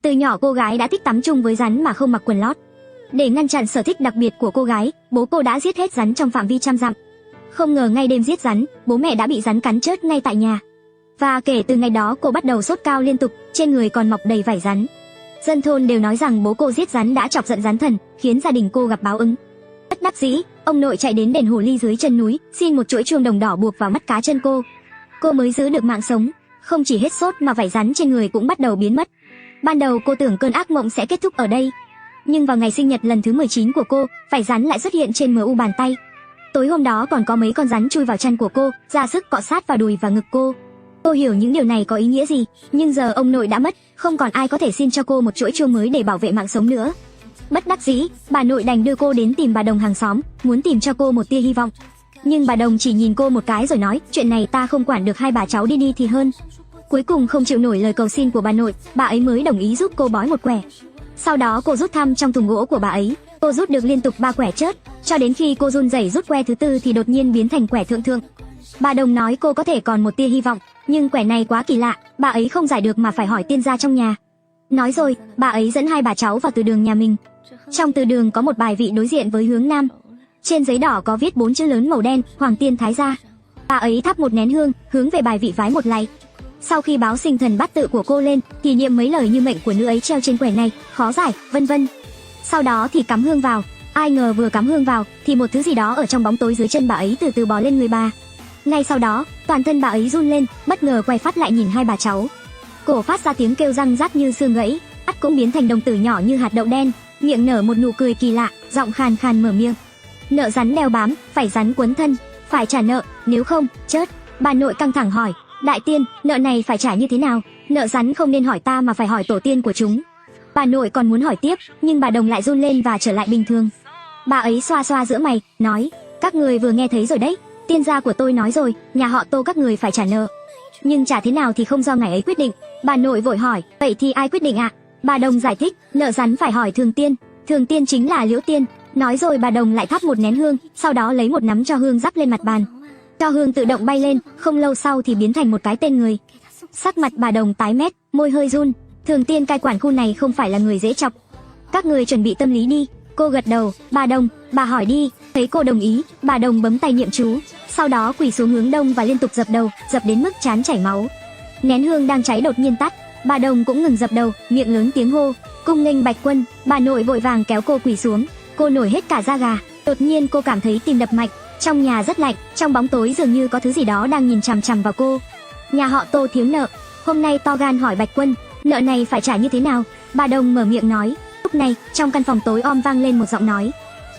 Từ nhỏ cô gái đã thích tắm chung với rắn mà không mặc quần lót. Để ngăn chặn sở thích đặc biệt của cô gái, bố cô đã giết hết rắn trong phạm vi trăm dặm. Không ngờ ngay đêm giết rắn, bố mẹ đã bị rắn cắn chết ngay tại nhà. Và kể từ ngày đó cô bắt đầu sốt cao liên tục, trên người còn mọc đầy vảy rắn. Dân thôn đều nói rằng bố cô giết rắn đã chọc giận rắn thần, khiến gia đình cô gặp báo ứng. Bất đắc dĩ, ông nội chạy đến đền hồ ly dưới chân núi, xin một chuỗi chuông đồng đỏ buộc vào mắt cá chân cô. Cô mới giữ được mạng sống. Không chỉ hết sốt mà vảy rắn trên người cũng bắt đầu biến mất. Ban đầu cô tưởng cơn ác mộng sẽ kết thúc ở đây, nhưng vào ngày sinh nhật lần thứ 19 của cô, vảy rắn lại xuất hiện trên mu bàn tay. Tối hôm đó còn có mấy con rắn chui vào chăn của cô, ra sức cọ sát vào đùi và ngực cô. Cô hiểu những điều này có ý nghĩa gì, nhưng giờ ông nội đã mất, không còn ai có thể xin cho cô một chuỗi chuông mới để bảo vệ mạng sống nữa. Bất đắc dĩ, bà nội đành đưa cô đến tìm bà Đồng hàng xóm, muốn tìm cho cô một tia hy vọng. Nhưng bà Đồng chỉ nhìn cô một cái rồi nói, chuyện này ta không quản được, hai bà cháu đi thì hơn. Cuối cùng không chịu nổi lời cầu xin của bà nội, bà ấy mới đồng ý giúp cô bói một quẻ. Sau đó cô rút thăm trong thùng gỗ của bà ấy, cô rút được liên tục 3 quẻ chớt, cho đến khi cô run rẩy rút que thứ tư thì đột nhiên biến thành quẻ thượng thượng. Bà Đồng nói cô có thể còn một tia hy vọng, nhưng quẻ này quá kỳ lạ, bà ấy không giải được mà phải hỏi tiên gia trong nhà. Nói rồi, bà ấy dẫn hai bà cháu vào từ đường nhà mình. Trong từ đường có một bài vị đối diện với hướng nam. Trên giấy đỏ có viết 4 chữ lớn màu đen, Hoàng Tiên Thái Gia. Bà ấy thắp một nén hương, hướng về bài vị vái một lạy. Sau khi báo sinh thần bát tự của cô lên, thì niệm mấy lời như mệnh của nữ ấy treo trên quẻ này, khó giải, vân vân. Sau đó thì cắm hương vào. Ai ngờ vừa cắm hương vào, thì một thứ gì đó ở trong bóng tối dưới chân bà ấy từ từ bò lên người bà. Ngay sau đó, toàn thân bà ấy run lên, bất ngờ quay phát lại nhìn hai bà cháu. Cổ phát ra tiếng kêu răng rắc như xương gãy, mắt cũng biến thành đồng tử nhỏ như hạt đậu đen, miệng nở một nụ cười kỳ lạ, giọng khàn khàn mở miệng. Nợ rắn đeo bám, phải rắn quấn thân, phải trả nợ, nếu không, chớt. Bà nội căng thẳng hỏi, đại tiên, nợ này phải trả như thế nào? Nợ rắn không nên hỏi ta mà phải hỏi tổ tiên của chúng. Bà nội còn muốn hỏi tiếp, nhưng bà Đồng lại run lên và trở lại bình thường. Bà ấy xoa xoa giữa mày, nói, các người vừa nghe thấy rồi đấy, tiên gia của tôi nói rồi, nhà họ Tô các người phải trả nợ. Nhưng trả thế nào thì không do ngài ấy quyết định. Bà nội vội hỏi, vậy thì ai quyết định ạ? Bà Đồng giải thích, nợ rắn phải hỏi thường tiên, thường tiên chính là Liễu Tiên. Nói rồi bà Đồng lại thắp một nén hương, sau đó lấy một nắm tro hương rắc lên mặt bàn. Tro hương tự động bay lên, không lâu sau thì biến thành một cái tên người. Sắc mặt bà Đồng tái mét, môi hơi run. Thường tiên cai quản khu này không phải là người dễ chọc. Các người chuẩn bị tâm lý đi. Cô gật đầu, bà Đồng, bà hỏi đi. Thấy cô đồng ý, bà Đồng bấm tay niệm chú, sau đó quỳ xuống hướng đông và liên tục dập đầu, dập đến mức trán chảy máu. Nén hương đang cháy đột nhiên tắt, bà Đồng cũng ngừng dập đầu, miệng lớn tiếng hô, cung nghênh Bạch Quân. Bà nội vội vàng kéo cô quỳ xuống, cô nổi hết cả da gà. Đột nhiên cô cảm thấy tim đập mạnh, trong nhà rất lạnh, trong bóng tối dường như có thứ gì đó đang nhìn chằm chằm vào cô. Nhà họ Tô thiếu nợ, hôm nay to gan hỏi Bạch Quân, nợ này phải trả như thế nào? Bà Đồng mở miệng nói. Lúc này, trong căn phòng tối om vang lên một giọng nói,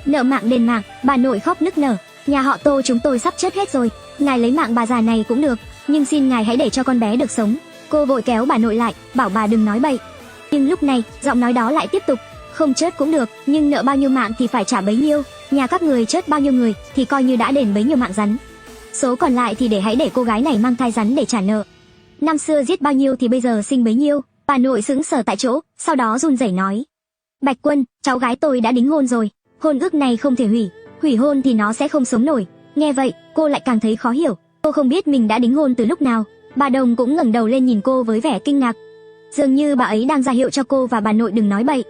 nợ mạng đền mạng. Bà nội khóc nức nở, nhà họ Tô chúng tôi sắp chết hết rồi, ngài lấy mạng bà già này cũng được, nhưng xin ngài hãy để cho con bé được sống. Cô vội kéo bà nội lại, bảo bà đừng nói bậy. Nhưng lúc này, giọng nói đó lại tiếp tục, không chết cũng được, nhưng nợ bao nhiêu mạng thì phải trả bấy nhiêu, nhà các người chết bao nhiêu người thì coi như đã đền bấy nhiêu mạng rắn. Số còn lại thì hãy để cô gái này mang thai rắn để trả nợ. Năm xưa giết bao nhiêu thì bây giờ sinh bấy nhiêu. Bà nội sững sờ tại chỗ, sau đó run rẩy nói, Bạch Quân, cháu gái tôi đã đính hôn rồi, hôn ước này không thể hủy, hủy hôn thì nó sẽ không sống nổi. Nghe vậy, cô lại càng thấy khó hiểu, cô không biết mình đã đính hôn từ lúc nào. Bà Đồng cũng ngẩng đầu lên nhìn cô với vẻ kinh ngạc, dường như bà ấy đang ra hiệu cho cô và bà nội đừng nói bậy.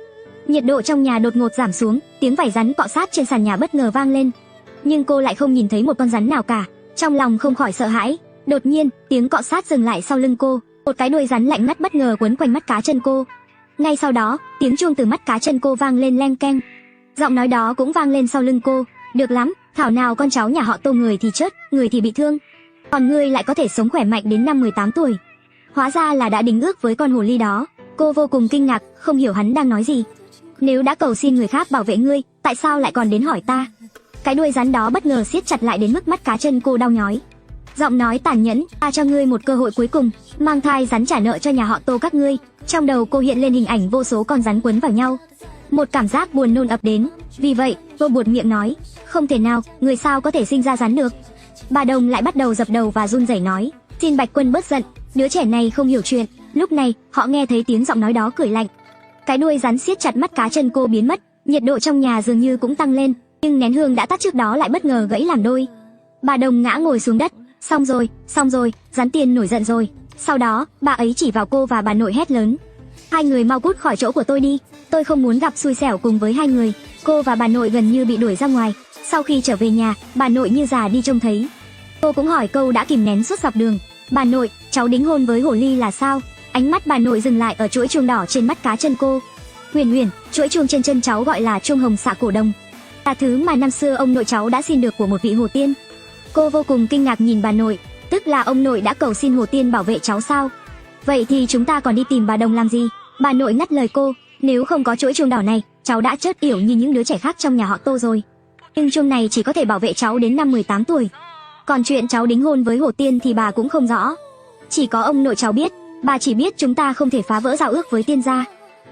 Nhiệt độ trong nhà đột ngột giảm xuống, tiếng vảy rắn cọ sát trên sàn nhà bất ngờ vang lên, nhưng cô lại không nhìn thấy một con rắn nào cả, trong lòng không khỏi sợ hãi. Đột nhiên, tiếng cọ sát dừng lại sau lưng cô, một cái đuôi rắn lạnh ngắt bất ngờ quấn quanh mắt cá chân cô. Ngay sau đó, tiếng chuông từ mắt cá chân cô vang lên leng keng. Giọng nói đó cũng vang lên sau lưng cô, được lắm, thảo nào con cháu nhà họ Tô người thì chết, người thì bị thương, còn ngươi lại có thể sống khỏe mạnh đến năm 18 tuổi. Hóa ra là đã đính ước với con hồ ly đó. Cô vô cùng kinh ngạc, không hiểu hắn đang nói gì. Nếu đã cầu xin người khác bảo vệ ngươi, tại sao lại còn đến hỏi ta? Cái đuôi rắn đó bất ngờ siết chặt lại đến mức mắt cá chân cô đau nhói. Giọng nói tàn nhẫn, ta cho ngươi một cơ hội cuối cùng, mang thai rắn trả nợ cho nhà họ Tô các ngươi. Trong đầu cô hiện lên hình ảnh vô số con rắn quấn vào nhau. Một cảm giác buồn nôn ập đến, vì vậy, cô buột miệng nói, không thể nào, người sao có thể sinh ra rắn được. Bà Đồng lại bắt đầu dập đầu và run rẩy nói, xin Bạch Quân bớt giận, đứa trẻ này không hiểu chuyện. Lúc này, họ nghe thấy tiếng giọng nói đó cười lạnh. Cái đuôi rắn siết chặt mắt cá chân cô biến mất, nhiệt độ trong nhà dường như cũng tăng lên, nhưng nén hương đã tắt trước đó lại bất ngờ gãy làm đôi. Bà Đồng ngã ngồi xuống đất, xong rồi, rắn tiên nổi giận rồi. Sau đó, bà ấy chỉ vào cô và bà nội hét lớn, Hai người mau cút khỏi chỗ của tôi đi, tôi không muốn gặp xui xẻo cùng với hai người. Cô và bà nội gần như bị đuổi ra ngoài. Sau khi trở về nhà, bà nội như già đi trông thấy. Cô cũng hỏi câu đã kìm nén suốt dọc đường. Bà nội, cháu đính hôn với hồ ly là sao? Ánh mắt bà nội dừng lại ở chuỗi chuông đỏ trên mắt cá chân cô. Huyền Huyền, chuỗi chuông trên chân cháu gọi là chuông hồng xạ cổ đồng, là thứ mà năm xưa ông nội cháu đã xin được của một vị hồ tiên. Cô vô cùng kinh ngạc nhìn bà nội, tức là ông nội đã cầu xin hồ tiên bảo vệ cháu sao? Vậy thì chúng ta còn đi tìm bà đồng làm gì? Bà nội ngắt lời cô, nếu không có chuỗi chuông đỏ này, cháu đã chớt yểu như những đứa trẻ khác trong nhà họ Tô rồi. Nhưng chuông này chỉ có thể bảo vệ cháu đến năm 18 tuổi. Còn chuyện cháu đính hôn với hồ tiên thì bà cũng không rõ. Chỉ có ông nội cháu biết, bà chỉ biết chúng ta không thể phá vỡ giao ước với tiên gia.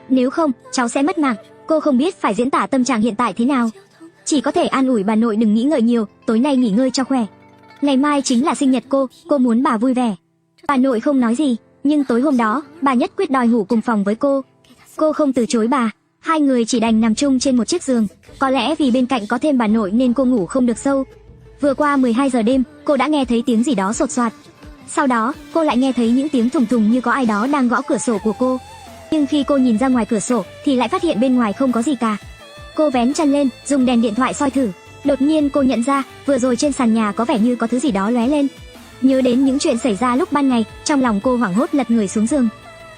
Nếu không, cháu sẽ mất mạng. Cô không biết phải diễn tả tâm trạng hiện tại thế nào. Chỉ có thể an ủi bà nội đừng nghĩ ngợi nhiều, tối nay nghỉ ngơi cho khỏe. Ngày mai chính là sinh nhật cô muốn bà vui vẻ. Bà nội không nói gì, nhưng tối hôm đó, bà nhất quyết đòi ngủ cùng phòng với cô. Cô không từ chối bà, hai người chỉ đành nằm chung trên một chiếc giường. Có lẽ vì bên cạnh có thêm bà nội nên cô ngủ không được sâu. Vừa qua 12 giờ đêm, cô đã nghe thấy tiếng gì đó sột soạt. Sau đó, cô lại nghe thấy những tiếng thùng thùng như có ai đó đang gõ cửa sổ của cô. Nhưng khi cô nhìn ra ngoài cửa sổ thì lại phát hiện bên ngoài không có gì cả. Cô vén chăn lên, dùng đèn điện thoại soi thử. Đột nhiên cô nhận ra, vừa rồi trên sàn nhà có vẻ như có thứ gì đó lóe lên. Nhớ đến những chuyện xảy ra lúc ban ngày, trong lòng cô hoảng hốt lật người xuống giường.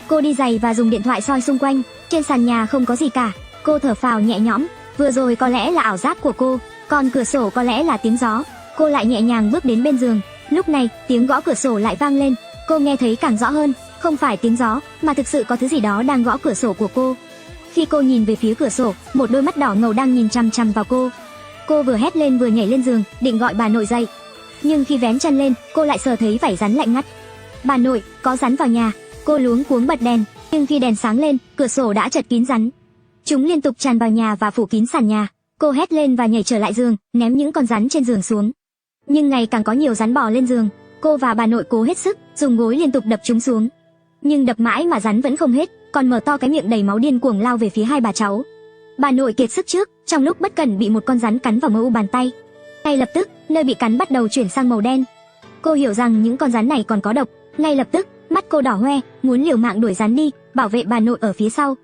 Cô đi giày và dùng điện thoại soi xung quanh, trên sàn nhà không có gì cả. Cô thở phào nhẹ nhõm, vừa rồi có lẽ là ảo giác của cô, còn cửa sổ có lẽ là tiếng gió. Cô lại nhẹ nhàng bước đến bên giường. Lúc này, tiếng gõ cửa sổ lại vang lên. Cô nghe thấy càng rõ hơn, không phải tiếng gió, mà thực sự có thứ gì đó đang gõ cửa sổ của cô. Khi cô nhìn về phía cửa sổ, một đôi mắt đỏ ngầu đang nhìn chằm chằm vào cô. Cô vừa hét lên vừa nhảy lên giường, định gọi bà nội dậy. Nhưng khi vén chân lên, cô lại sờ thấy vảy rắn lạnh ngắt. Bà nội, có rắn vào nhà. Cô luống cuống bật đèn, nhưng khi đèn sáng lên, cửa sổ đã chật kín rắn. Chúng liên tục tràn vào nhà và phủ kín sàn nhà. Cô hét lên và nhảy trở lại giường, ném những con rắn trên giường xuống. Nhưng ngày càng có nhiều rắn bò lên giường. Cô và bà nội cố hết sức, dùng gối liên tục đập chúng xuống. Nhưng đập mãi mà rắn vẫn không hết, còn mở to cái miệng đầy máu điên cuồng lao về phía hai bà cháu. Bà nội kiệt sức trước, trong lúc bất cẩn bị một con rắn cắn vào mu bàn tay. Ngay lập tức, nơi bị cắn bắt đầu chuyển sang màu đen. Cô hiểu rằng những con rắn này còn có độc. Ngay lập tức, mắt cô đỏ hoe, muốn liều mạng đuổi rắn đi, bảo vệ bà nội ở phía sau.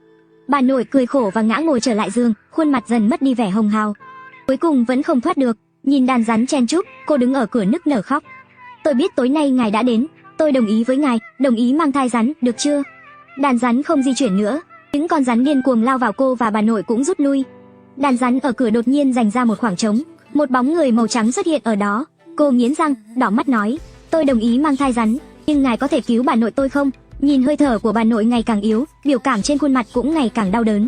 Bà nội cười khổ và ngã ngồi trở lại giường, khuôn mặt dần mất đi vẻ hồng hào. Cuối cùng vẫn không thoát được, nhìn đàn rắn chen chúc, cô đứng ở cửa nức nở khóc. Tôi biết tối nay ngài đã đến, tôi đồng ý với ngài, đồng ý mang thai rắn, được chưa? Đàn rắn không di chuyển nữa, những con rắn điên cuồng lao vào cô và bà nội cũng rút lui. Đàn rắn ở cửa đột nhiên dành ra một khoảng trống, một bóng người màu trắng xuất hiện ở đó. Cô nghiến răng, đỏ mắt nói, tôi đồng ý mang thai rắn, nhưng ngài có thể cứu bà nội tôi không? Nhìn hơi thở của bà nội ngày càng yếu, biểu cảm trên khuôn mặt cũng ngày càng đau đớn.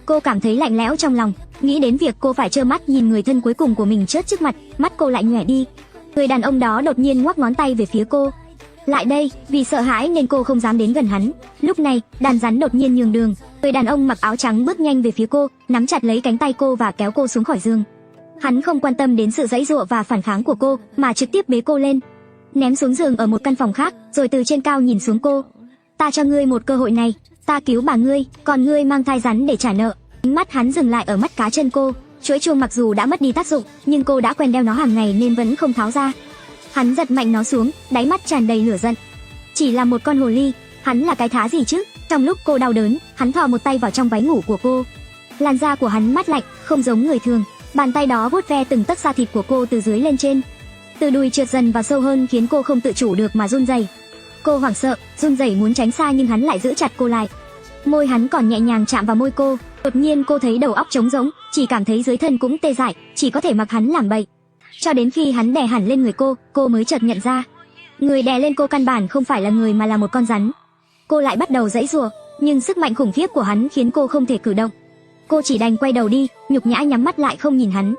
Cô cảm thấy lạnh lẽo trong lòng, nghĩ đến việc cô phải trơ mắt nhìn người thân cuối cùng của mình chết trước mặt, mắt cô lại nhòe đi. Người đàn ông đó đột nhiên ngoắc ngón tay về phía cô. Lại đây, vì sợ hãi nên cô không dám đến gần hắn. Lúc này, đàn rắn đột nhiên nhường đường. Người đàn ông mặc áo trắng bước nhanh về phía cô, nắm chặt lấy cánh tay cô và kéo cô xuống khỏi giường. Hắn không quan tâm đến sự giãy giụa và phản kháng của cô, mà trực tiếp bế cô lên, ném xuống giường ở một căn phòng khác, rồi từ trên cao nhìn xuống cô. Ta cho ngươi một cơ hội này, ta cứu bà ngươi, còn ngươi mang thai rắn để trả nợ. Ánh mắt hắn dừng lại ở mắt cá chân cô. Chuỗi chuông mặc dù đã mất đi tác dụng, nhưng cô đã quen đeo nó hàng ngày nên vẫn không tháo ra. Hắn giật mạnh nó xuống, đáy mắt tràn đầy lửa giận. Chỉ là một con hồ ly, hắn là cái thá gì chứ? Trong lúc cô đau đớn, hắn thò một tay vào trong váy ngủ của cô. Làn da của hắn mát lạnh, không giống người thường. Bàn tay đó vuốt ve từng tấc da thịt của cô từ dưới lên trên. Từ đùi trượt dần và sâu hơn khiến cô không tự chủ được mà run rẩy. Cô hoảng sợ, run rẩy muốn tránh xa nhưng hắn lại giữ chặt cô lại. Môi hắn còn nhẹ nhàng chạm vào môi cô. Đột nhiên cô thấy đầu óc trống rỗng, chỉ cảm thấy dưới thân cũng tê dại, chỉ có thể mặc hắn làm bậy. Cho đến khi hắn đè hẳn lên người cô mới chợt nhận ra, người đè lên cô căn bản không phải là người mà là một con rắn. Cô lại bắt đầu giãy giụa, nhưng sức mạnh khủng khiếp của hắn khiến cô không thể cử động. Cô chỉ đành quay đầu đi, nhục nhã nhắm mắt lại không nhìn hắn.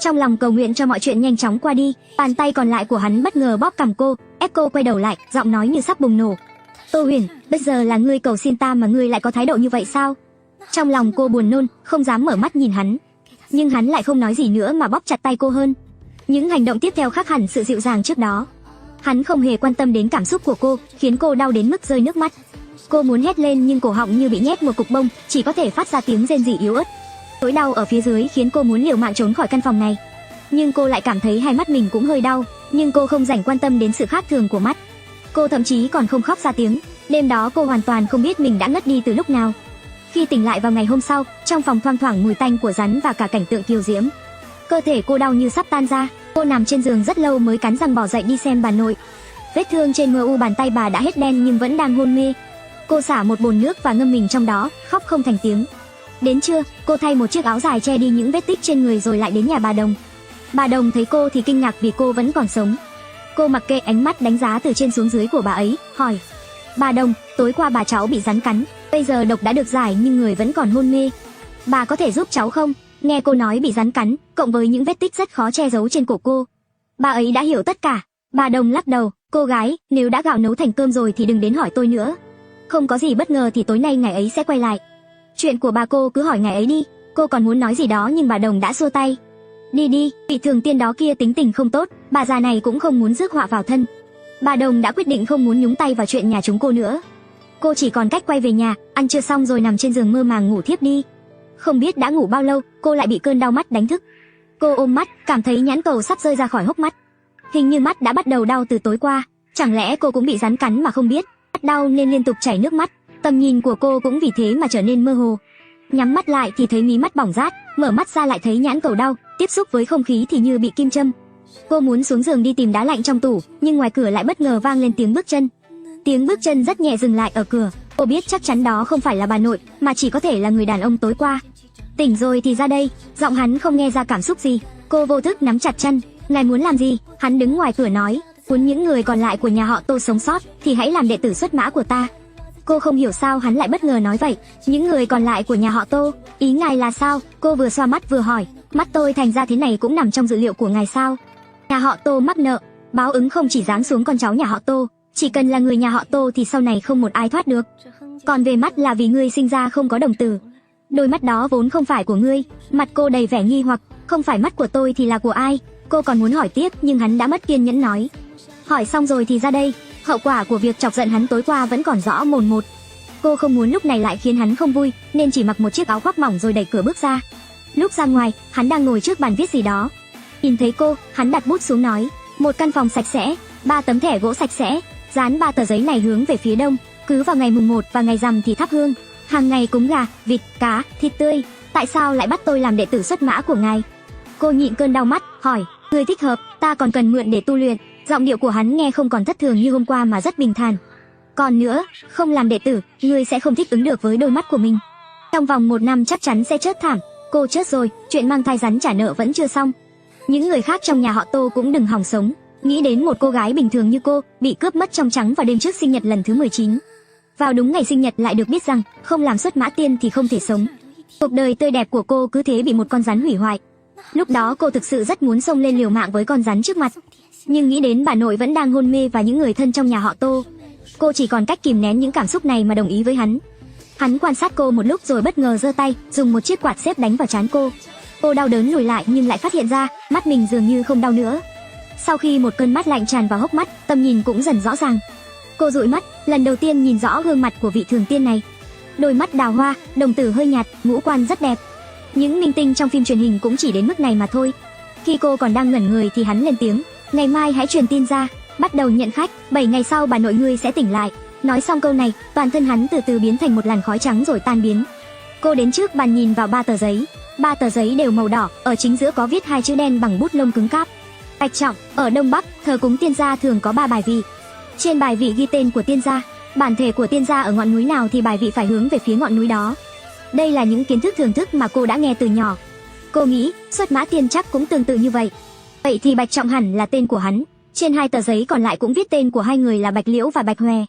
Trong lòng cầu nguyện cho mọi chuyện nhanh chóng qua đi, bàn tay còn lại của hắn bất ngờ bóp cằm cô, ép cô quay đầu lại, giọng nói như sắp bùng nổ. Tô Huyền, bây giờ là ngươi cầu xin ta mà ngươi lại có thái độ như vậy sao? Trong lòng cô buồn nôn, không dám mở mắt nhìn hắn. Nhưng hắn lại không nói gì nữa mà bóp chặt tay cô hơn. Những hành động tiếp theo khác hẳn sự dịu dàng trước đó. Hắn không hề quan tâm đến cảm xúc của cô, khiến cô đau đến mức rơi nước mắt. Cô muốn hét lên nhưng cổ họng như bị nhét một cục bông, chỉ có thể phát ra tiếng rên rỉ yếu ớt. Nỗi đau ở phía dưới khiến cô muốn liều mạng trốn khỏi căn phòng này. Nhưng cô lại cảm thấy hai mắt mình cũng hơi đau, nhưng cô không rảnh quan tâm đến sự khác thường của mắt. Cô thậm chí còn không khóc ra tiếng. Đêm đó cô hoàn toàn không biết mình đã ngất đi từ lúc nào. Khi tỉnh lại vào ngày hôm sau, trong phòng thoang thoảng mùi tanh của rắn và cả cảnh tượng kiều diễm. Cơ thể cô đau như sắp tan ra, cô nằm trên giường rất lâu mới cắn răng bò dậy đi xem bà nội. Vết thương trên mờ u bàn tay bà đã hết đen nhưng vẫn đang hôn mê. Cô xả một bồn nước và ngâm mình trong đó, khóc không thành tiếng. Đến trưa, cô thay một chiếc áo dài che đi những vết tích trên người rồi lại đến nhà bà Đồng. Bà Đồng thấy cô thì kinh ngạc vì cô vẫn còn sống. Cô mặc kệ ánh mắt đánh giá từ trên xuống dưới của bà ấy, hỏi: "Bà Đồng, tối qua bà cháu bị rắn cắn, bây giờ độc đã được giải nhưng người vẫn còn hôn mê. Bà có thể giúp cháu không?" Nghe cô nói bị rắn cắn, cộng với những vết tích rất khó che giấu trên cổ cô, bà ấy đã hiểu tất cả. Bà Đồng lắc đầu: "Cô gái, nếu đã gạo nấu thành cơm rồi thì đừng đến hỏi tôi nữa. Không có gì bất ngờ thì tối nay ngài ấy sẽ quay lại. Chuyện của bà cô cứ hỏi ngài ấy đi." Cô còn muốn nói gì đó nhưng bà Đồng đã xua tay. "Đi đi, vị thường tiên đó kia tính tình không tốt, bà già này cũng không muốn rước họa vào thân." Bà Đồng đã quyết định không muốn nhúng tay vào chuyện nhà chúng cô nữa. Cô chỉ còn cách quay về nhà, ăn trưa xong rồi nằm trên giường mơ màng ngủ thiếp đi. Không biết đã ngủ bao lâu, cô lại bị cơn đau mắt đánh thức. Cô ôm mắt, cảm thấy nhãn cầu sắp rơi ra khỏi hốc mắt. Hình như mắt đã bắt đầu đau từ tối qua, chẳng lẽ cô cũng bị rắn cắn mà không biết. Mắt đau nên liên tục chảy nước mắt, tầm nhìn của cô cũng vì thế mà trở nên mơ hồ. Nhắm mắt lại thì thấy mí mắt bỏng rát, mở mắt ra lại thấy nhãn cầu đau, tiếp xúc với không khí thì như bị kim châm. Cô muốn xuống giường đi tìm đá lạnh trong tủ, nhưng ngoài cửa lại bất ngờ vang lên tiếng bước chân. Tiếng bước chân rất nhẹ dừng lại ở cửa. Cô biết chắc chắn đó không phải là bà nội, mà chỉ có thể là người đàn ông tối qua. "Tỉnh rồi thì ra đây." Giọng hắn không nghe ra cảm xúc gì. Cô vô thức nắm chặt chân. "Ngài muốn làm gì?" Hắn đứng ngoài cửa nói. "Muốn những người còn lại của nhà họ Tô sống sót thì hãy làm đệ tử xuất mã của ta." Cô không hiểu sao hắn lại bất ngờ nói vậy. "Những người còn lại của nhà họ Tô, ý ngài là sao?" Cô vừa xoa mắt vừa hỏi. "Mắt tôi thành ra thế này cũng nằm trong dự liệu của ngài sao?" Nhà họ Tô mắc nợ, báo ứng không chỉ giáng xuống con cháu nhà họ Tô, chỉ cần là người nhà họ Tô thì sau này không một ai thoát được. Còn về mắt là vì ngươi sinh ra không có đồng tử. Đôi mắt đó vốn không phải của ngươi. Mặt cô đầy vẻ nghi hoặc. "Không phải mắt của tôi thì là của ai?" Cô còn muốn hỏi tiếp nhưng hắn đã mất kiên nhẫn nói. "Hỏi xong rồi thì ra đây." Hậu quả của việc chọc giận hắn tối qua vẫn còn rõ mồn một. Cô không muốn lúc này lại khiến hắn không vui, nên chỉ mặc một chiếc áo khoác mỏng rồi đẩy cửa bước ra. Lúc ra ngoài, hắn đang ngồi trước bàn viết gì đó. Nhìn thấy cô, hắn đặt bút xuống nói: "Một căn phòng sạch sẽ, 3 tấm thẻ gỗ sạch sẽ, dán 3 tờ giấy này hướng về phía đông, cứ vào ngày mùng 1 và ngày rằm thì thắp hương, hàng ngày cúng gà, vịt, cá, thịt tươi." "Tại sao lại bắt tôi làm đệ tử xuất mã của ngài?" Cô nhịn cơn đau mắt, hỏi. "Người thích hợp, ta còn cần mượn để tu luyện." Giọng điệu của hắn nghe không còn thất thường như hôm qua mà rất bình thản. "Còn nữa, không làm đệ tử, ngươi sẽ không thích ứng được với đôi mắt của mình. Trong vòng 1 năm chắc chắn sẽ chết thảm." Cô chết rồi, chuyện mang thai rắn trả nợ vẫn chưa xong. Những người khác trong nhà họ Tô cũng đừng hòng sống. Nghĩ đến một cô gái bình thường như cô bị cướp mất trong trắng vào đêm trước sinh nhật lần thứ 19. Vào đúng ngày sinh nhật lại được biết rằng không làm xuất mã tiên thì không thể sống. Cuộc đời tươi đẹp của cô cứ thế bị một con rắn hủy hoại. Lúc đó cô thực sự rất muốn xông lên liều mạng với con rắn trước mặt. Nhưng nghĩ đến bà nội vẫn đang hôn mê và những người thân trong nhà họ Tô, cô chỉ còn cách kìm nén những cảm xúc này mà đồng ý với hắn. Hắn quan sát cô một lúc rồi bất ngờ giơ tay, dùng một chiếc quạt xếp đánh vào trán cô. Cô đau đớn lùi lại nhưng lại phát hiện ra, mắt mình dường như không đau nữa. Sau khi một cơn mát lạnh tràn vào hốc mắt, tầm nhìn cũng dần rõ ràng. Cô dụi mắt, lần đầu tiên nhìn rõ gương mặt của vị thường tiên này. Đôi mắt đào hoa, đồng tử hơi nhạt, ngũ quan rất đẹp. Những minh tinh trong phim truyền hình cũng chỉ đến mức này mà thôi. Khi cô còn đang ngẩn người thì hắn lên tiếng: "Ngày mai hãy truyền tin ra, bắt đầu nhận khách, 7 ngày sau bà nội ngươi sẽ tỉnh lại." Nói xong câu này, toàn thân hắn từ từ biến thành một làn khói trắng rồi tan biến. Cô đến trước bàn nhìn vào 3 tờ giấy. 3 tờ giấy đều màu đỏ, ở chính giữa có viết 2 chữ đen bằng bút lông cứng cáp: Bạch Trọng. Ở Đông Bắc, thờ cúng tiên gia thường có 3 bài vị. Trên bài vị ghi tên của tiên gia, bản thể của tiên gia ở ngọn núi nào thì bài vị phải hướng về phía ngọn núi đó. Đây là những kiến thức thưởng thức mà cô đã nghe từ nhỏ. Cô nghĩ xuất mã tiên chắc cũng tương tự như vậy. Vậy thì Bạch Trọng hẳn là tên của hắn. Trên 2 tờ giấy còn lại cũng viết tên của 2 người là Bạch Liễu và Bạch Hòe.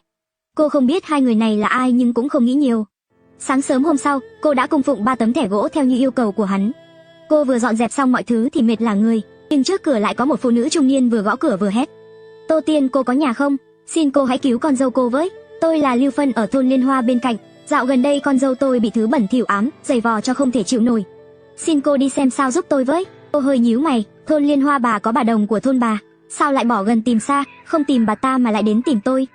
Cô không biết 2 người này là ai nhưng cũng không nghĩ nhiều. Sáng sớm hôm sau, cô đã cung phụng 3 tấm thẻ gỗ theo như yêu cầu của hắn. Cô vừa dọn dẹp xong mọi thứ thì mệt lả người, nhưng trước cửa lại có một phụ nữ trung niên vừa gõ cửa vừa hét: "Tô Tiên, cô có nhà không? Xin cô hãy cứu con dâu cô với. Tôi là Lưu Phân ở thôn Liên Hoa bên cạnh. Dạo gần đây con dâu tôi bị thứ bẩn thỉu ám, giày vò cho không thể chịu nổi. Xin cô đi xem sao giúp tôi với." Cô hơi nhíu mày, thôn Liên Hoa bà có bà Đồng của thôn bà, sao lại bỏ gần tìm xa, không tìm bà ta mà lại đến tìm tôi?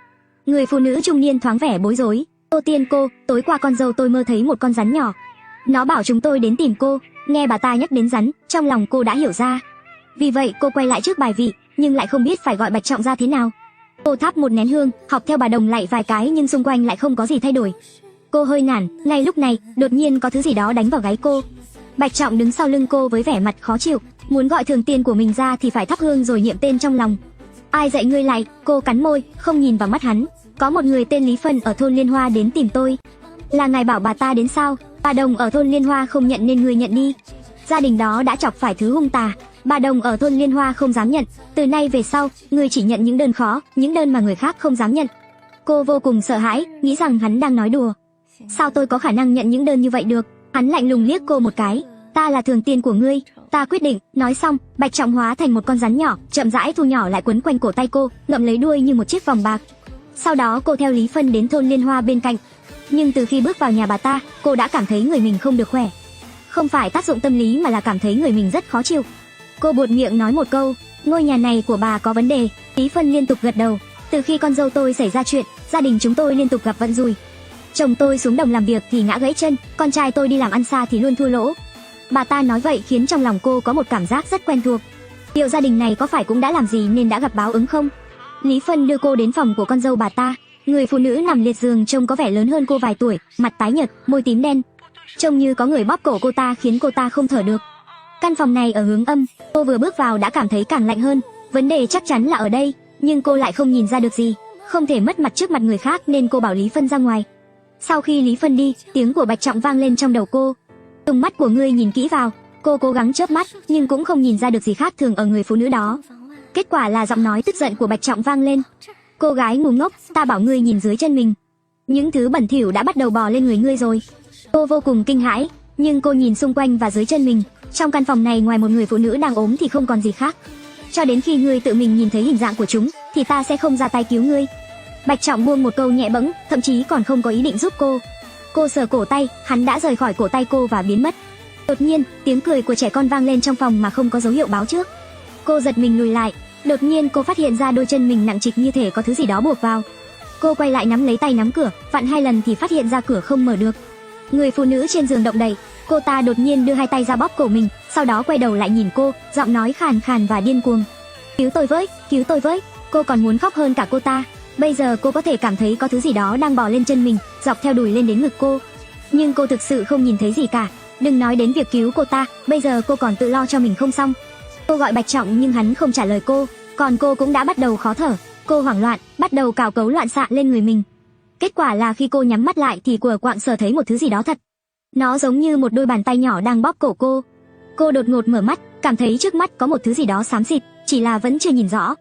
Người phụ nữ trung niên thoáng vẻ bối rối. "Tô Tiên cô, tối qua con dâu tôi mơ thấy một con rắn nhỏ. Nó bảo chúng tôi đến tìm cô." Nghe bà ta nhắc đến rắn, trong lòng cô đã hiểu ra. Vì vậy cô quay lại trước bài vị, nhưng lại không biết phải gọi Bạch Trọng ra thế nào. Cô thắp một nén hương, học theo bà Đồng lạy vài cái nhưng xung quanh lại không có gì thay đổi. Cô hơi nản, ngay lúc này, đột nhiên có thứ gì đó đánh vào gáy cô. Bạch Trọng đứng sau lưng cô với vẻ mặt khó chịu, muốn gọi thường tiên của mình ra thì phải thắp hương rồi niệm tên trong lòng. Ai dạy ngươi lại? Cô cắn môi, không nhìn vào mắt hắn. Có một người tên Lý Phân ở thôn Liên Hoa đến tìm tôi. Là ngài bảo bà ta đến sao? Bà Đồng ở thôn Liên Hoa không nhận nên ngươi nhận đi. Gia đình đó đã chọc phải thứ hung tà. Bà Đồng ở thôn Liên Hoa không dám nhận. Từ nay về sau, ngươi chỉ nhận những đơn khó, những đơn mà người khác không dám nhận. Cô vô cùng sợ hãi, nghĩ rằng hắn đang nói đùa. Sao tôi có khả năng nhận những đơn như vậy được? Hắn lạnh lùng liếc cô một cái. Ta là thường tiên của ngươi, ta quyết định. Nói xong, Bạch Trọng hóa thành một con rắn nhỏ, chậm rãi thu nhỏ lại quấn quanh cổ tay cô, ngậm lấy đuôi như một chiếc vòng bạc. Sau đó cô theo Lý Phân đến thôn Liên Hoa bên cạnh. Nhưng từ khi bước vào nhà bà ta, cô đã cảm thấy người mình không được khỏe. Không phải tác dụng tâm lý mà là cảm thấy người mình rất khó chịu. Cô buột miệng nói một câu, ngôi nhà này của bà có vấn đề. Lý Phân liên tục gật đầu. Từ khi con dâu tôi xảy ra chuyện, gia đình chúng tôi liên tục gặp vận rủi. Chồng tôi xuống đồng làm việc thì ngã gãy chân, con trai tôi đi làm ăn xa thì luôn thua lỗ. Bà ta nói vậy khiến trong lòng cô có một cảm giác rất quen thuộc. Liệu gia đình này có phải cũng đã làm gì nên đã gặp báo ứng không? Lý Phân đưa cô đến phòng của con dâu bà ta. Người phụ nữ nằm liệt giường trông có vẻ lớn hơn cô vài tuổi, mặt tái nhợt, môi tím đen. Trông như có người bóp cổ cô ta khiến cô ta không thở được. Căn phòng này ở hướng âm, cô vừa bước vào đã cảm thấy càng lạnh hơn. Vấn đề chắc chắn là ở đây, nhưng cô lại không nhìn ra được gì. Không thể mất mặt trước mặt người khác nên cô bảo Lý Phân ra ngoài. Sau khi Lý Phân đi, tiếng của Bạch Trọng vang lên trong đầu cô. Dùng mắt của ngươi nhìn kỹ vào. Cô cố gắng chớp mắt, nhưng cũng không nhìn ra được gì khác thường ở người phụ nữ đó. Kết quả là giọng nói tức giận của Bạch Trọng vang lên. Cô gái ngu ngốc, ta bảo ngươi nhìn dưới chân mình. Những thứ bẩn thỉu đã bắt đầu bò lên người ngươi rồi. Cô vô cùng kinh hãi, nhưng cô nhìn xung quanh và dưới chân mình. Trong căn phòng này ngoài một người phụ nữ đang ốm thì không còn gì khác. Cho đến khi ngươi tự mình nhìn thấy hình dạng của chúng, thì ta sẽ không ra tay cứu ngươi. Bạch Trọng buông một câu nhẹ bẫng, thậm chí còn không có ý định giúp cô. Cô sờ cổ tay, hắn đã rời khỏi cổ tay cô và biến mất. Đột nhiên, tiếng cười của trẻ con vang lên trong phòng mà không có dấu hiệu báo trước. Cô giật mình lùi lại. Đột nhiên cô phát hiện ra đôi chân mình nặng trịch như thể có thứ gì đó buộc vào. Cô quay lại nắm lấy tay nắm cửa, vặn 2 lần thì phát hiện ra cửa không mở được. Người phụ nữ trên giường động đậy. Cô ta đột nhiên đưa 2 tay ra bóp cổ mình, sau đó quay đầu lại nhìn cô, giọng nói khàn khàn và điên cuồng. Cứu tôi với, cứu tôi với. Cô còn muốn khóc hơn cả cô ta. Bây giờ cô có thể cảm thấy có thứ gì đó đang bò lên chân mình, dọc theo đùi lên đến ngực cô. Nhưng cô thực sự không nhìn thấy gì cả. Đừng nói đến việc cứu cô ta, bây giờ cô còn tự lo cho mình không xong. Cô gọi Bạch Trọng nhưng hắn không trả lời cô, còn cô cũng đã bắt đầu khó thở. Cô hoảng loạn, bắt đầu cào cấu loạn xạ lên người mình. Kết quả là khi cô nhắm mắt lại thì của quạng sờ thấy một thứ gì đó thật. Nó giống như một đôi bàn tay nhỏ đang bóp cổ cô. Cô đột ngột mở mắt, cảm thấy trước mắt có một thứ gì đó xám xịt, chỉ là vẫn chưa nhìn rõ.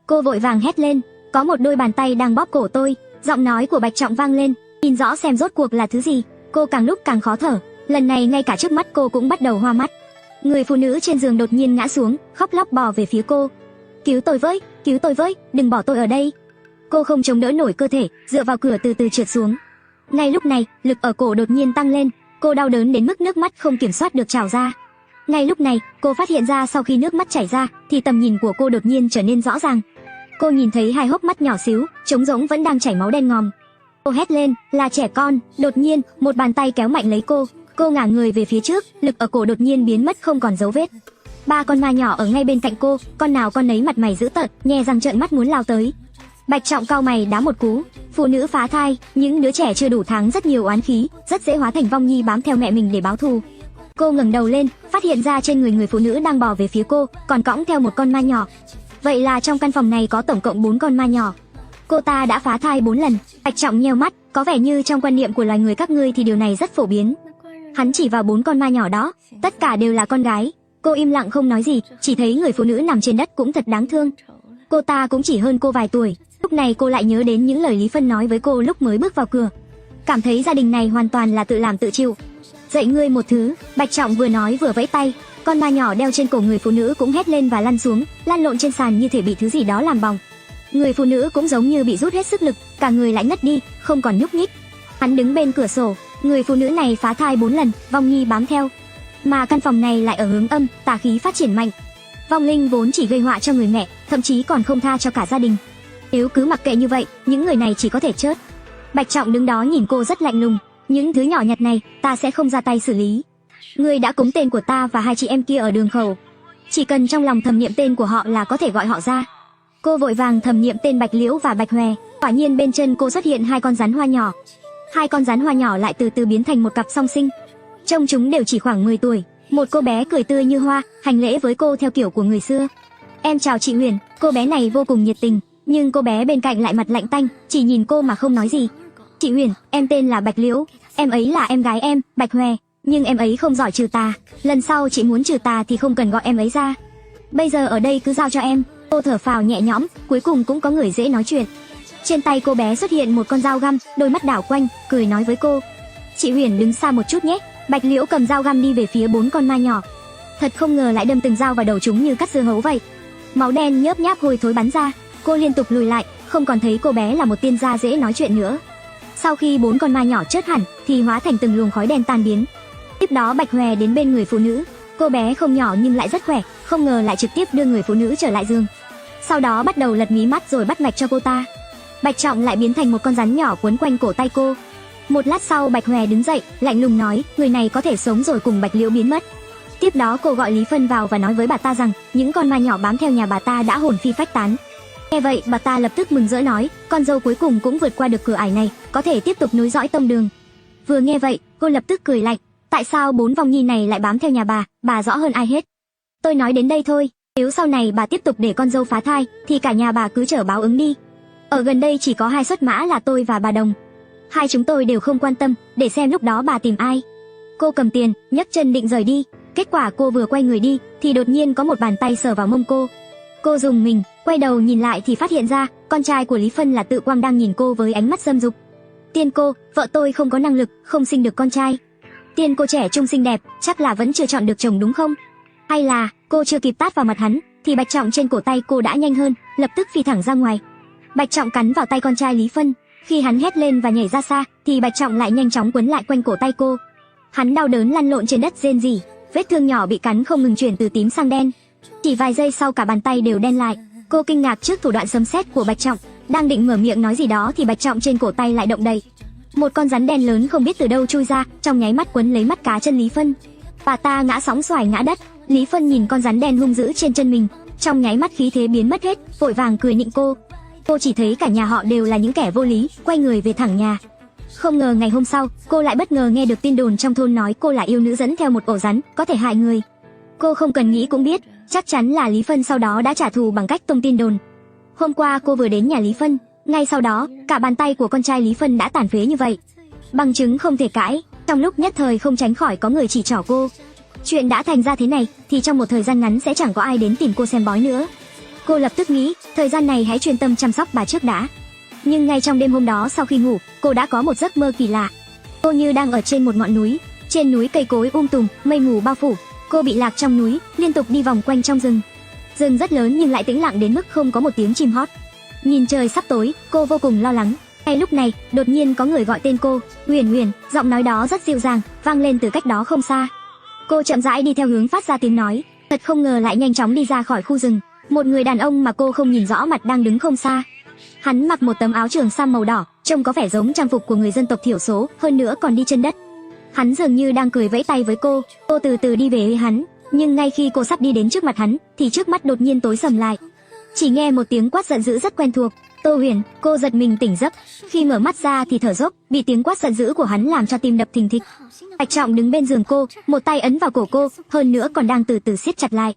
Cô vội vàng hét lên, có một đôi bàn tay đang bóp cổ tôi. Giọng nói của Bạch Trọng vang lên, nhìn rõ xem rốt cuộc là thứ gì. Cô càng lúc càng khó thở, lần này ngay cả trước mắt cô cũng bắt đầu hoa mắt. Người phụ nữ trên giường đột nhiên ngã xuống, khóc lóc bò về phía cô. Cứu tôi với, đừng bỏ tôi ở đây. Cô không chống đỡ nổi cơ thể, dựa vào cửa từ từ trượt xuống. Ngay lúc này, lực ở cổ đột nhiên tăng lên, cô đau đớn đến mức nước mắt không kiểm soát được trào ra. Ngay lúc này, cô phát hiện ra sau khi nước mắt chảy ra, thì tầm nhìn của cô đột nhiên trở nên rõ ràng. Cô nhìn thấy 2 hốc mắt nhỏ xíu, trống rỗng vẫn đang chảy máu đen ngòm. Cô hét lên, là trẻ con. Đột nhiên, một bàn tay kéo mạnh lấy cô. Cô ngả người về phía trước, lực ở cổ đột nhiên biến mất không còn dấu vết. 3 con ma nhỏ ở ngay bên cạnh cô, con nào con nấy mặt mày dữ tợn, nhe răng trợn mắt muốn lao tới. Bạch Trọng cau mày đá một cú. Phụ nữ phá thai, những đứa trẻ chưa đủ tháng rất nhiều oán khí, rất dễ hóa thành vong nhi bám theo mẹ mình để báo thù. Cô ngẩng đầu lên, phát hiện ra trên người phụ nữ đang bò về phía cô, còn cõng theo một con ma nhỏ. Vậy là trong căn phòng này có tổng cộng 4 con ma nhỏ. Cô ta đã phá thai 4 lần. Bạch Trọng nheo mắt, có vẻ như trong quan niệm của loài người các ngươi thì điều này rất phổ biến. Hắn chỉ vào 4 con ma nhỏ đó, tất cả đều là con gái. Cô im lặng không nói gì, chỉ thấy người phụ nữ nằm trên đất cũng thật đáng thương. Cô ta cũng chỉ hơn cô vài tuổi. Lúc này cô lại nhớ đến những lời Lý Phân nói với cô lúc mới bước vào cửa. Cảm thấy gia đình này hoàn toàn là tự làm tự chịu. Dạy ngươi một thứ. Bạch Trọng vừa nói vừa vẫy tay. Con ma nhỏ đeo trên cổ người phụ nữ cũng hét lên và lăn xuống, lăn lộn trên sàn như thể bị thứ gì đó làm bỏng. Người phụ nữ cũng giống như bị rút hết sức lực, cả người lại ngất đi, không còn nhúc nhích. Hắn đứng bên cửa sổ. Người phụ nữ này phá thai 4 lần, vong nhi bám theo. Mà căn phòng này lại ở hướng âm, tà khí phát triển mạnh. Vong linh vốn chỉ gây họa cho người mẹ, thậm chí còn không tha cho cả gia đình. Nếu cứ mặc kệ như vậy, những người này chỉ có thể chết. Bạch Trọng đứng đó nhìn cô rất lạnh lùng. Những thứ nhỏ nhặt này, ta sẽ không ra tay xử lý. Ngươi đã cúng tên của ta và 2 chị em kia ở đường khẩu. Chỉ cần trong lòng thầm niệm tên của họ là có thể gọi họ ra. Cô vội vàng thầm niệm tên Bạch Liễu và Bạch Hòe. Quả nhiên bên chân cô xuất hiện hai con rắn hoa nhỏ. Hai con rắn hoa nhỏ lại từ từ biến thành một cặp song sinh. Trông chúng đều chỉ khoảng 10 tuổi. Một cô bé cười tươi như hoa, hành lễ với cô theo kiểu của người xưa. Em chào chị Huyền. Cô bé này vô cùng nhiệt tình, nhưng cô bé bên cạnh lại mặt lạnh tanh, chỉ nhìn cô mà không nói gì. Chị Huyền, em tên là Bạch Liễu. Em ấy là em gái em, Bạch Hòe. Nhưng em ấy không giỏi trừ tà. Lần sau chị muốn trừ tà thì không cần gọi em ấy ra. Bây giờ ở đây cứ giao cho em. Cô thở phào nhẹ nhõm, cuối cùng cũng có người dễ nói chuyện. Trên tay cô bé xuất hiện một con dao găm, đôi mắt đảo quanh, cười nói với cô. Chị Huyền đứng xa một chút nhé. Bạch Liễu cầm dao găm đi về phía 4 con ma nhỏ. Thật không ngờ lại đâm từng dao vào đầu chúng như cắt dưa hấu vậy. Máu đen nhớp nháp hôi thối bắn ra. Cô liên tục lùi lại, không còn thấy cô bé là một tiên gia dễ nói chuyện nữa. Sau khi 4 con ma nhỏ chớt hẳn thì hóa thành từng luồng khói đen tan biến. Tiếp đó Bạch Hòe đến bên người phụ nữ. Cô bé không nhỏ nhưng lại rất khỏe, không ngờ lại trực tiếp đưa người phụ nữ trở lại giường. Sau đó bắt đầu lật mí mắt rồi bắt mạch cho cô ta. Bạch Trọng lại biến thành một con rắn nhỏ quấn quanh cổ tay cô. Một lát sau Bạch Hòe đứng dậy, lạnh lùng nói, người này có thể sống rồi cùng Bạch Liễu biến mất. Tiếp đó cô gọi Lý Phân vào và nói với bà ta rằng những con ma nhỏ bám theo nhà bà ta đã hồn phi phách tán. Nghe vậy bà ta lập tức mừng rỡ nói, con dâu cuối cùng cũng vượt qua được cửa ải này, có thể tiếp tục nối dõi tông đường. Vừa nghe vậy, cô lập tức cười lạnh, tại sao 4 vong nhi này lại bám theo nhà bà rõ hơn ai hết. Tôi nói đến đây thôi, nếu sau này bà tiếp tục để con dâu phá thai thì cả nhà bà cứ chờ báo ứng đi. Ở gần đây chỉ có 2 xuất mã là tôi và bà Đồng. Hai chúng tôi đều không quan tâm, để xem lúc đó bà tìm ai. Cô cầm tiền, nhấc chân định rời đi. Kết quả cô vừa quay người đi thì đột nhiên có một bàn tay sờ vào mông cô. Cô rùng mình, quay đầu nhìn lại thì phát hiện ra con trai của Lý Phân là Tự Quang đang nhìn cô với ánh mắt dâm dục. Tiên cô, vợ tôi không có năng lực, không sinh được con trai. Tiên cô trẻ trung xinh đẹp, chắc là vẫn chưa chọn được chồng đúng không? Hay là cô chưa kịp tát vào mặt hắn thì Bạch Trọng trên cổ tay cô đã nhanh hơn, lập tức phi thẳng ra ngoài. Bạch Trọng cắn vào tay con trai Lý Phân. Khi hắn hét lên và nhảy ra xa thì Bạch Trọng lại nhanh chóng quấn lại quanh cổ tay cô. Hắn đau đớn lăn lộn trên đất rên rỉ, vết thương nhỏ bị cắn không ngừng chuyển từ tím sang đen. Chỉ vài giây sau cả bàn tay đều đen lại. Cô kinh ngạc trước thủ đoạn sấm sét của Bạch Trọng, đang định mở miệng nói gì đó thì Bạch Trọng trên cổ tay lại động đậy. Một con rắn đen lớn không biết từ đâu chui ra, trong nháy mắt quấn lấy mắt cá chân Lý Phân. Bà ta ngã sóng xoài ngã đất. Lý Phân nhìn con rắn đen hung dữ trên chân mình, trong nháy mắt khí thế biến mất hết, vội vàng cười nịnh cô. Cô chỉ thấy cả nhà họ đều là những kẻ vô lý, quay người về thẳng nhà. Không ngờ ngày hôm sau, cô lại bất ngờ nghe được tin đồn trong thôn nói cô là yêu nữ dẫn theo một ổ rắn, có thể hại người. Cô không cần nghĩ cũng biết, chắc chắn là Lý Phân sau đó đã trả thù bằng cách tung tin đồn. Hôm qua cô vừa đến nhà Lý Phân, ngay sau đó, cả bàn tay của con trai Lý Phân đã tàn phế như vậy. Bằng chứng không thể cãi, trong lúc nhất thời không tránh khỏi có người chỉ trỏ cô. Chuyện đã thành ra thế này, thì trong một thời gian ngắn sẽ chẳng có ai đến tìm cô xem bói nữa. Cô lập tức nghĩ, thời gian này hãy chuyên tâm chăm sóc bà trước đã. Nhưng ngay trong đêm hôm đó sau khi ngủ, cô đã có một giấc mơ kỳ lạ. Cô như đang ở trên một ngọn núi, trên núi cây cối tùm, mây mù bao phủ. Cô bị lạc trong núi, liên tục đi vòng quanh trong rừng. Rừng rất lớn nhưng lại tĩnh lặng đến mức không có một tiếng chim hót. Nhìn trời sắp tối, cô vô cùng lo lắng. Ngay lúc này, đột nhiên có người gọi tên cô, Huyền Huyền, giọng nói đó rất dịu dàng, vang lên từ cách đó không xa. Cô chậm rãi đi theo hướng phát ra tiếng nói, thật không ngờ lại nhanh chóng đi ra khỏi khu rừng. Một người đàn ông mà cô không nhìn rõ mặt đang đứng không xa. Hắn mặc một tấm áo trường sam màu đỏ, trông có vẻ giống trang phục của người dân tộc thiểu số, hơn nữa còn đi chân đất. Hắn dường như đang cười vẫy tay với cô từ từ đi về với hắn, nhưng ngay khi cô sắp đi đến trước mặt hắn, thì trước mắt đột nhiên tối sầm lại. Chỉ nghe một tiếng quát giận dữ rất quen thuộc, Tô Huyền. Cô giật mình tỉnh giấc, khi mở mắt ra thì thở dốc, bị tiếng quát giận dữ của hắn làm cho tim đập thình thịch. Bạch Trọng đứng bên giường cô, một tay ấn vào cổ cô, hơn nữa còn đang từ từ siết chặt lại.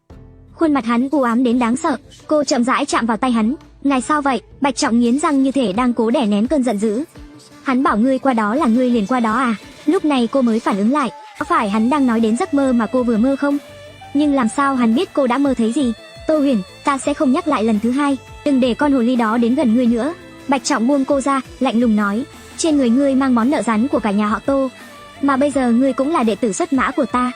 Khuôn mặt hắn u ám đến đáng sợ. Cô chậm rãi chạm vào tay hắn. Ngài sao vậy? Bạch Trọng nghiến răng như thể đang cố đè nén cơn giận dữ. Hắn bảo ngươi qua đó là ngươi liền qua đó à? Lúc này cô mới phản ứng lại, có phải hắn đang nói đến giấc mơ mà cô vừa mơ không? Nhưng làm sao hắn biết cô đã mơ thấy gì? Tô Huyền, ta sẽ không nhắc lại lần thứ hai, đừng để con hồ ly đó đến gần ngươi nữa. Bạch Trọng buông cô ra, lạnh lùng nói, trên người ngươi mang món nợ rắn của cả nhà họ Tô, mà bây giờ ngươi cũng là đệ tử xuất mã của ta.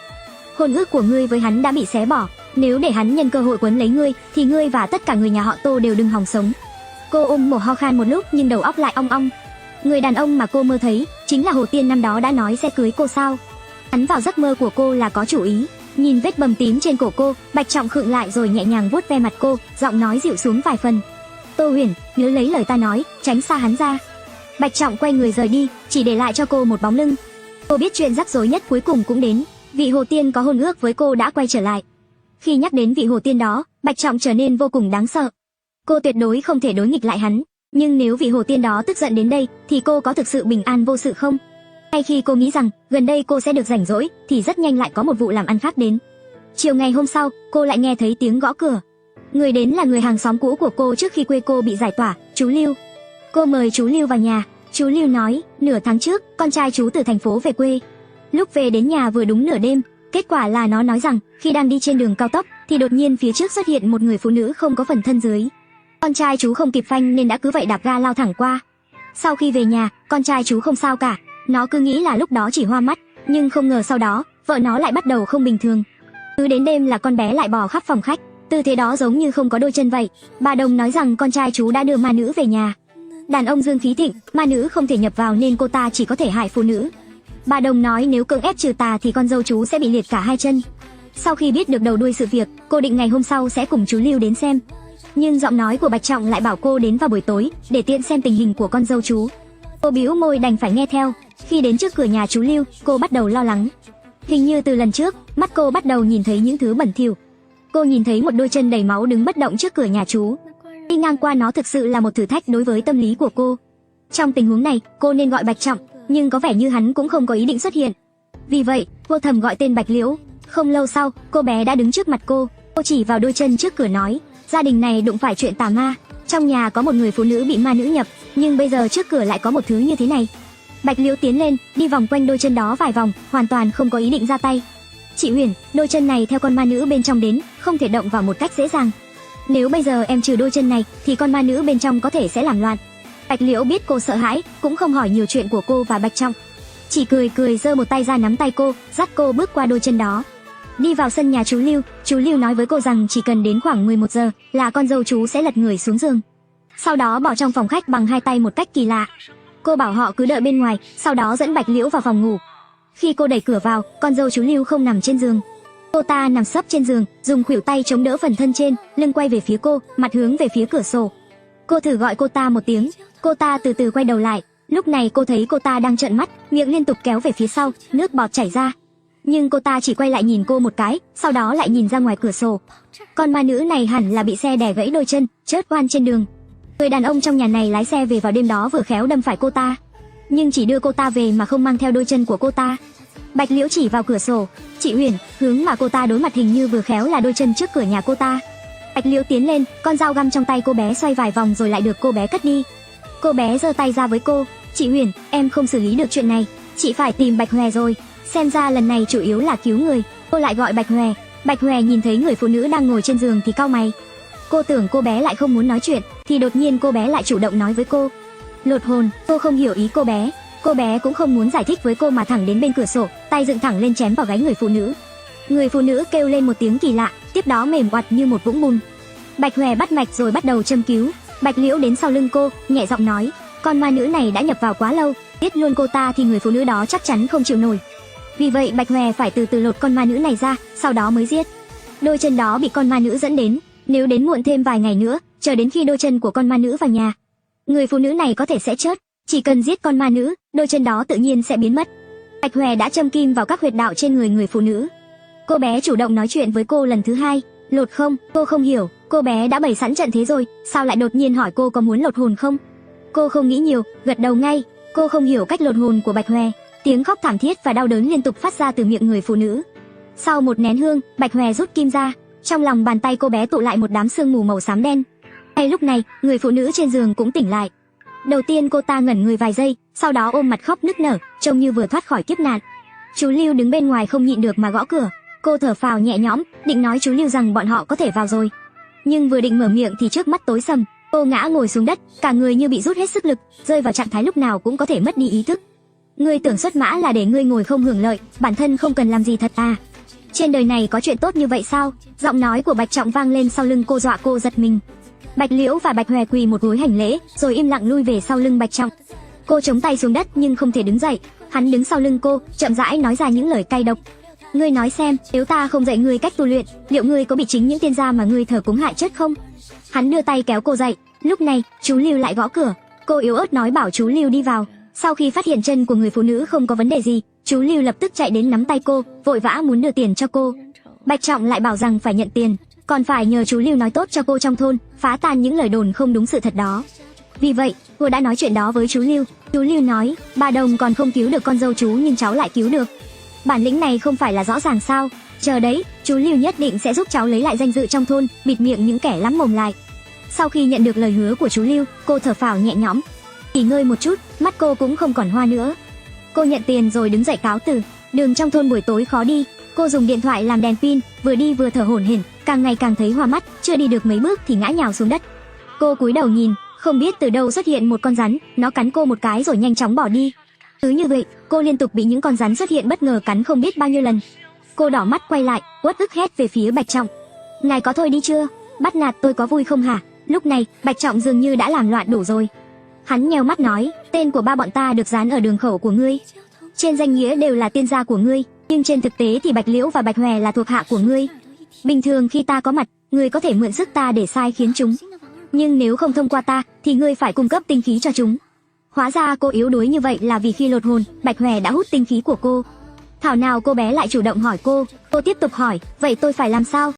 Hôn ước của ngươi với hắn đã bị xé bỏ, nếu để hắn nhân cơ hội quấn lấy ngươi thì ngươi và tất cả người nhà họ Tô đều đừng hòng sống. Cô mổ ho khan một lúc nhưng đầu óc lại ong ong. Người đàn ông mà cô mơ thấy chính là Hồ Tiên năm đó đã nói sẽ cưới cô sao? Hắn vào giấc mơ của cô là có chủ ý. Nhìn vết bầm tím trên cổ cô, Bạch Trọng khựng lại rồi nhẹ nhàng vuốt ve mặt cô, giọng nói dịu xuống vài phần. Tô Huyền, nhớ lấy lời ta nói, tránh xa hắn ra. Bạch Trọng quay người rời đi, chỉ để lại cho cô một bóng lưng. Cô biết chuyện rắc rối nhất cuối cùng cũng đến. Vị Hồ Tiên có hôn ước với cô đã quay trở lại. Khi nhắc đến vị Hồ Tiên đó, Bạch Trọng trở nên vô cùng đáng sợ. Cô tuyệt đối không thể đối nghịch lại hắn, nhưng nếu vị hồ tiên đó tức giận đến đây thì cô có thực sự bình an vô sự không? Ngay khi cô nghĩ rằng gần đây cô sẽ được rảnh rỗi thì rất nhanh lại có một vụ làm ăn khác đến. Chiều ngày hôm sau, cô lại nghe thấy tiếng gõ cửa. Người đến là người hàng xóm cũ của cô trước khi quê cô bị giải tỏa, chú Lưu. Cô mời chú Lưu vào nhà. Chú Lưu nói, nửa tháng trước, con trai chú từ thành phố về quê. Lúc về đến nhà vừa đúng nửa đêm, kết quả là nó nói rằng khi đang đi trên đường cao tốc thì đột nhiên phía trước xuất hiện một người phụ nữ không có phần thân dưới. Con trai chú không kịp phanh nên đã cứ vậy đạp ga lao thẳng qua. Sau khi về nhà, con trai chú không sao cả, nó cứ nghĩ là lúc đó chỉ hoa mắt, nhưng không ngờ sau đó, vợ nó lại bắt đầu không bình thường. Cứ đến đêm là con bé lại bò khắp phòng khách, tư thế đó giống như không có đôi chân vậy. Bà Đồng nói rằng con trai chú đã đưa ma nữ về nhà. Đàn ông dương khí thịnh, ma nữ không thể nhập vào nên cô ta chỉ có thể hại phụ nữ. Bà Đồng nói nếu cưỡng ép trừ tà thì con dâu chú sẽ bị liệt cả hai chân. Sau khi biết được đầu đuôi sự việc, cô định ngày hôm sau sẽ cùng chú Lưu đến xem. Nhưng giọng nói của Bạch Trọng lại bảo cô đến vào buổi tối để tiện xem tình hình của con dâu chú. Cô bĩu môi đành phải nghe theo. Khi đến trước cửa nhà chú Lưu, cô bắt đầu lo lắng. Hình như từ lần trước, mắt cô bắt đầu nhìn thấy những thứ bẩn thỉu. Cô nhìn thấy một đôi chân đầy máu đứng bất động trước cửa nhà chú. Đi ngang qua nó thực sự là một thử thách đối với tâm lý của cô. Trong tình huống này, cô nên gọi Bạch Trọng, nhưng có vẻ như hắn cũng không có ý định xuất hiện. Vì vậy, cô thầm gọi tên Bạch Liễu. Không lâu sau, cô bé đã đứng trước mặt cô. Cô chỉ vào đôi chân trước cửa nói, gia đình này đụng phải chuyện tà ma. Trong nhà có một người phụ nữ bị ma nữ nhập, nhưng bây giờ trước cửa lại có một thứ như thế này. Bạch Liễu tiến lên, đi vòng quanh đôi chân đó vài vòng, hoàn toàn không có ý định ra tay. Chị Huyền, đôi chân này theo con ma nữ bên trong đến, không thể động vào một cách dễ dàng. Nếu bây giờ em trừ đôi chân này, thì con ma nữ bên trong có thể sẽ làm loạn. Bạch Liễu biết cô sợ hãi, cũng không hỏi nhiều chuyện của cô và Bạch Trọng. Chỉ cười giơ một tay ra nắm tay cô, dắt cô bước qua đôi chân đó. Đi vào sân nhà chú Lưu nói với cô rằng chỉ cần đến khoảng 11 giờ là con dâu chú sẽ lật người xuống giường. Sau đó bỏ trong phòng khách bằng hai tay một cách kỳ lạ. Cô bảo họ cứ đợi bên ngoài, sau đó dẫn Bạch Liễu vào phòng ngủ. Khi cô đẩy cửa vào, con dâu chú Lưu không nằm trên giường. Cô ta nằm sấp trên giường, dùng khuỷu tay chống đỡ phần thân trên, lưng quay về phía cô, mặt hướng về phía cửa sổ. Cô thử gọi cô ta một tiếng, cô ta từ từ quay đầu lại. Lúc này cô thấy cô ta đang trợn mắt, miệng liên tục kéo về phía sau, nước bọt chảy ra. Nhưng cô ta chỉ quay lại nhìn cô một cái, sau đó lại nhìn ra ngoài cửa sổ. Con ma nữ này hẳn là bị xe đè gãy đôi chân, chớt oan trên đường. Người đàn ông trong nhà này lái xe về vào đêm đó vừa khéo đâm phải cô ta, nhưng chỉ đưa cô ta về mà không mang theo đôi chân của cô ta. Bạch Liễu chỉ vào cửa sổ, chị Huyền, hướng mà cô ta đối mặt hình như vừa khéo là đôi chân trước cửa nhà cô ta. Bạch Liễu tiến lên, con dao găm trong tay cô bé xoay vài vòng rồi lại được cô bé cất đi. Cô bé giơ tay ra với cô, chị Huyền, em không xử lý được chuyện này, chị phải tìm Bạch Hòe rồi. Xem ra lần này chủ yếu là cứu người. Cô lại gọi Bạch Hòe. Bạch Hòe nhìn thấy người phụ nữ đang ngồi trên giường thì cau mày. Cô tưởng cô bé lại không muốn nói chuyện, thì đột nhiên cô bé lại chủ động nói với cô. Lột hồn, cô không hiểu ý cô bé. Cô bé cũng không muốn giải thích với cô mà thẳng đến bên cửa sổ, tay dựng thẳng lên chém vào gáy người phụ nữ. Người phụ nữ kêu lên một tiếng kỳ lạ, tiếp đó mềm oặt như một vũng bùn. Bạch Hòe bắt mạch rồi bắt đầu châm cứu. Bạch Liễu đến sau lưng cô, nhẹ giọng nói, con ma nữ này đã nhập vào quá lâu, giết luôn cô ta thì người phụ nữ đó chắc chắn không chịu nổi. Vì vậy Bạch Hòe phải từ từ lột con ma nữ này ra, sau đó mới giết. Đôi chân đó bị con ma nữ dẫn đến, nếu đến muộn thêm vài ngày nữa, chờ đến khi đôi chân của con ma nữ vào nhà, người phụ nữ này có thể sẽ chết. Chỉ cần giết con ma nữ, đôi chân đó tự nhiên sẽ biến mất. Bạch Hòe đã châm kim vào các huyệt đạo trên người phụ nữ. Cô bé chủ động nói chuyện với cô lần thứ hai. Lột không? Cô không hiểu, cô bé đã bày sẵn trận thế rồi, sao lại đột nhiên hỏi cô có muốn lột hồn không? Cô không nghĩ nhiều, gật đầu ngay. Cô không hiểu cách lột hồn của Bạch Hòe. Tiếng khóc thảm thiết và đau đớn liên tục phát ra từ miệng người phụ nữ. Sau một nén hương, Bạch Hòe rút kim ra. Trong lòng bàn tay cô bé tụ lại một đám sương mù màu xám đen. Ngay lúc này, người phụ nữ trên giường cũng tỉnh lại. Đầu tiên cô ta ngẩn người vài giây, sau đó ôm mặt khóc nức nở, trông như vừa thoát khỏi kiếp nạn. Chú Lưu đứng bên ngoài không nhịn được mà gõ cửa. Cô thở phào nhẹ nhõm, định nói chú Lưu rằng bọn họ có thể vào rồi. Nhưng vừa định mở miệng thì trước mắt tối sầm, cô ngã ngồi xuống đất, cả người như bị rút hết sức lực, rơi vào trạng thái lúc nào cũng có thể mất đi ý thức. Ngươi tưởng xuất mã là để ngươi ngồi không hưởng lợi, bản thân không cần làm gì thật à? Trên đời này có chuyện tốt như vậy sao? Giọng nói của Bạch Trọng vang lên sau lưng cô, dọa cô giật mình. Bạch Liễu và Bạch Hòe quỳ một gối hành lễ, rồi im lặng lui về sau lưng Bạch Trọng. Cô chống tay xuống đất nhưng không thể đứng dậy. Hắn đứng sau lưng cô, chậm rãi nói ra những lời cay độc. Ngươi nói xem, nếu ta không dạy ngươi cách tu luyện, liệu ngươi có bị chính những tiên gia mà ngươi thờ cúng hại chết không? Hắn đưa tay kéo cô dậy. Lúc này, chú Lưu lại gõ cửa. Cô yếu ớt nói bảo chú Lưu đi vào. Sau khi phát hiện chân của người phụ nữ không có vấn đề gì, chú Lưu lập tức chạy đến nắm tay cô, vội vã muốn đưa tiền cho cô. Bạch Trọng lại bảo rằng phải nhận tiền. còn phải nhờ chú Lưu nói tốt cho cô trong thôn, phá tan những lời đồn không đúng sự thật đó. Vì vậy, cô đã nói chuyện đó với chú Lưu. Chú Lưu nói, bà Đồng còn không cứu được con dâu chú nhưng cháu lại cứu được. Bản lĩnh này không phải là rõ ràng sao? Chờ đấy, chú Lưu nhất định sẽ giúp cháu lấy lại danh dự trong thôn, bịt miệng những kẻ lắm mồm lại. Sau khi nhận được lời hứa của chú Lưu, cô thở phào nhẹ nhõm. Nghỉ ngơi một chút, mắt cô cũng không còn hoa nữa. Cô nhận tiền rồi đứng dậy cáo từ. Đường trong thôn buổi tối khó đi, cô dùng điện thoại làm đèn pin, vừa đi vừa thở hổn hển, càng ngày càng thấy hoa mắt, chưa đi được mấy bước thì ngã nhào xuống đất. Cô cúi đầu nhìn, không biết từ đâu xuất hiện một con rắn, nó cắn cô một cái rồi nhanh chóng bỏ đi. Cứ như vậy, cô liên tục bị những con rắn xuất hiện bất ngờ cắn không biết bao nhiêu lần. Cô đỏ mắt quay lại, uất ức hét về phía Bạch Trọng. Ngài có thôi đi chưa? Bắt nạt tôi có vui không hả? Lúc này, Bạch Trọng dường như đã làm loạn đủ rồi. Hắn nheo mắt nói, tên của ba bọn ta được dán ở đường khẩu của ngươi. Trên danh nghĩa đều là tiên gia của ngươi, nhưng trên thực tế thì Bạch Liễu và Bạch Hòe là thuộc hạ của ngươi. Bình thường khi ta có mặt, ngươi có thể mượn sức ta để sai khiến chúng. Nhưng nếu không thông qua ta, thì ngươi phải cung cấp tinh khí cho chúng. Hóa ra cô yếu đuối như vậy là vì khi lột hồn, Bạch Hòe đã hút tinh khí của cô. Thảo nào cô bé lại chủ động hỏi cô tiếp tục hỏi, vậy tôi phải làm sao?